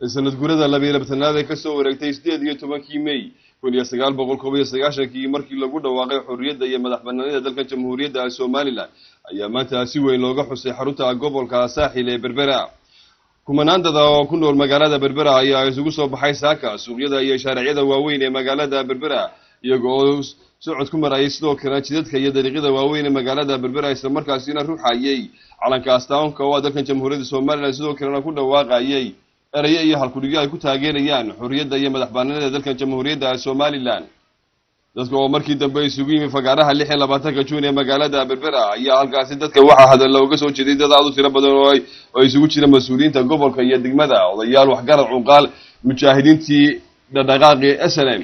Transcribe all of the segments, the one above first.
sanad gurada 12 ee ka soo wareegtay 18 May 1999 markii lagu dhawaaqay xorriyadda iyo madaxbannaanida dalka Jamhuuriyadda Soomaaliland ayaa maanta si weyn looga xusay xarunta gobolka Saaxil ee Berbera kumanaandada oo ku nool magaalada Berbera ayaa isugu soo baxay saaka suuqyada iyo shaariicada waaweyn ee magaalada Berbera iyagoo socod ku maray sidoo kale jidadka iyo dariiqada waaweyn ee magaalada Berbera isla markaasina ruuxayay calanka astaanka oo dalka Jamhuuriyadda Soomaaliland sidoo kale ku dhawaaqayay eraya iyo halkudhigyo ay ku taageerayaan xorriyadda iyo madaxbannaanida dalka Jamhuuriyadda Soomaaliland dadka oo markii dambe isugu yimid fagaaraha 26 Juun ee magaalada Berbera ayaa halkaasi dadka waxa hadal looga soo jeeday dad aad u tiro badan oo isugu jira mas'uuliyiinta gobolka iyo degmada odayaal waxgarad cuqaal mujaahidiintii dhaqaaqii SNM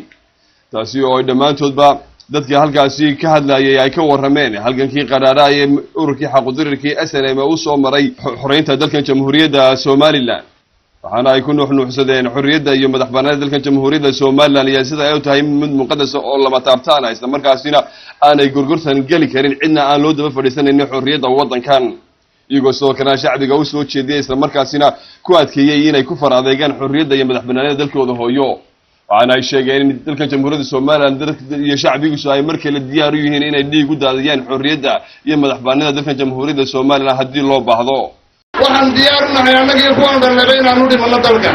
taasi oo dhamaantoodba dadka halkaasi ka hadlayay ay ka warameen halgankii qaraaraha ee ururkii xaquudirirkii SNM oo soo maray xoreynta dalka Jamhuuriyadda Soomaaliland waxaana ay ku nuuxnuuxsadeen xorriyadda iyo madaxbannaanida dalka Jamhuuriyadda Soomaaliland iyo sida ay u tahay mid muqadas oo lama taabtaan ah isla markaasina aanay gorgortan gali karin cidna aan loo daba fadhiisanin xorriyadda waddankan iyagoo soo kana shacbiga u soo jeediyay isla markaasina ku adkeeyay inay ku faradeegaan xorriyadda iyo madaxbannaanida dalkooda hooyo waxaana ay sheegeen in dalka Jamhuuriyadda Soomaaliland iyo shacbigiisu ay markale diyaar u yihiin inay dhiig u daadiyaan xorriyadda iyo madaxbannaanida dalka Jamhuuriyadda Soomaaliland haddii loo baahdo waxaan diyaar u nahay anagii kuwan dhalay inaan u dhimano dalka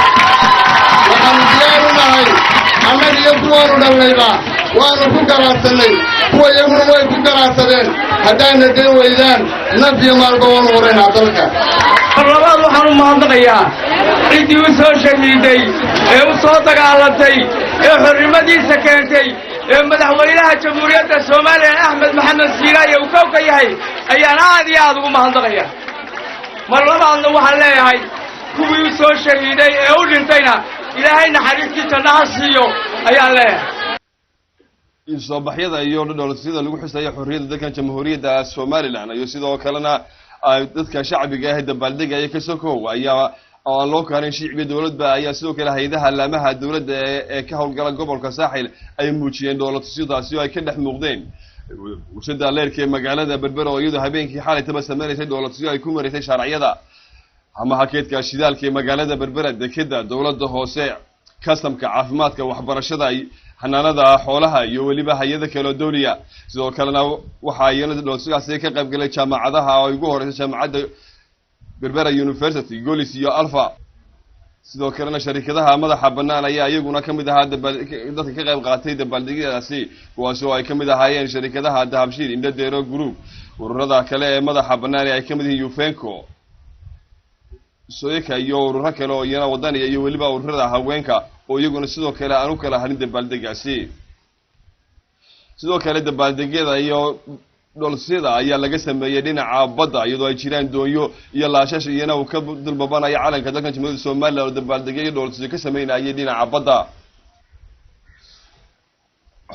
waxaan diyaar u nahay anagii kuwan dhalayba waanu ku garaadsanay kuwa iyaguna way ku garaadsadeen haddayna deen weydaan naf iyo maalba waanu horeynaa dalka labaad waxaan u mahadnaqayaa ciddii u soo shahiiday ee u soo dagaalantay ee xornimadiisa keentay ee madaxweynaha Jamhuuriyadda Soomaaliland Axmed Maxamed Siiraaye uu ka yahay ayaan aad iyo aad ugu mahadnaqayaa mar labaadna waxaan leeyahay kuwii u soo shahiiday ee u dhintayna ilaahay naxariistiisa ha siiyo ayaan leeyahay soo baxyada iyo dowladda lagu xisaayo xorriyadda dalka Jamhuuriyadda Soomaaliland iyo sidoo kalena dadka shacbiga ah dabaaldegaya ka soo koow ayaa aan loo kaalin shicbi dawladda ayaa sidoo kale hay'adaha laamaha dawladda ee ka howlgala gobolka Saaxil ay muujiyeen dowladsidaasi oo ay ka dhex muuqdeen warshada leerka magaalada Berbera oo iyadoo habeenkii xalay taba sameeysay dowladsiyo ay ku mareysay shaariicada ama hakeedka shidaalka magaalada Berbera dekeda dawladda hoose kastamka caafimaadka waxbarashada xanaanada xoolaha iyo waliba hay'adaha kale dawliga sidoo kalena waxa ay dowladsigaasi ka qayb galay jaamacadaha oo ugu horeysay jaamacadda Berbera University Golis iyo Alpha sidoo kalena sharikadaha madaxa bannaan ayaa iyaguna kamid ahaa dadka ka qayb qaatay dabaaldegyadaasi kuwaas oo ay kamid ahaayeen sharikadaha Dahabshiil Indadero Group ururada kale ee madaxa bannaan ay kamid yihiin Ufenco Soyeka iyo ururo kale oo iyana wadani iyo waliba ururada haweenka oo iyaguna sidoo kale aan u kala harin dabaaldegaasi sidoo kale dabaaldegyada iyo dowladda ayaa laga sameeyay dhinaca badda iyadoo ay jiraan doonyo iyo laashash iyana uu ka dulbabanaya calanka dalka Jamhuuriyadda Soomaaliland oo dabaaldegyada dowladda ka sameynayay dhinaca badda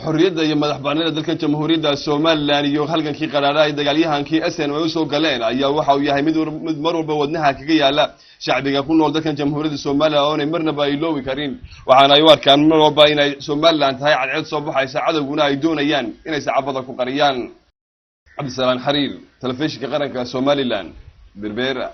xorriyadda iyo madaxbannaanida dalka Jamhuuriyadda Soomaaliland iyo halgankii qaraaraha ee dagaalyahankii SNM ay soo galeen ayaa waxa uu yahay mid mar walba wadnaha kaga yaala shacbiga ku nool dalka Jamhuuriyadda Soomaaliland oo ay marnaba ay loowi karin waxaana ay warkaan mar walba inay Soomaaliland tahay cadceed soo baxaysa cadawguna ay doonayaan inay sacabada ku qariyaan عبد السلام حرير تلفزيون قرنك سوماليلاند بربيرة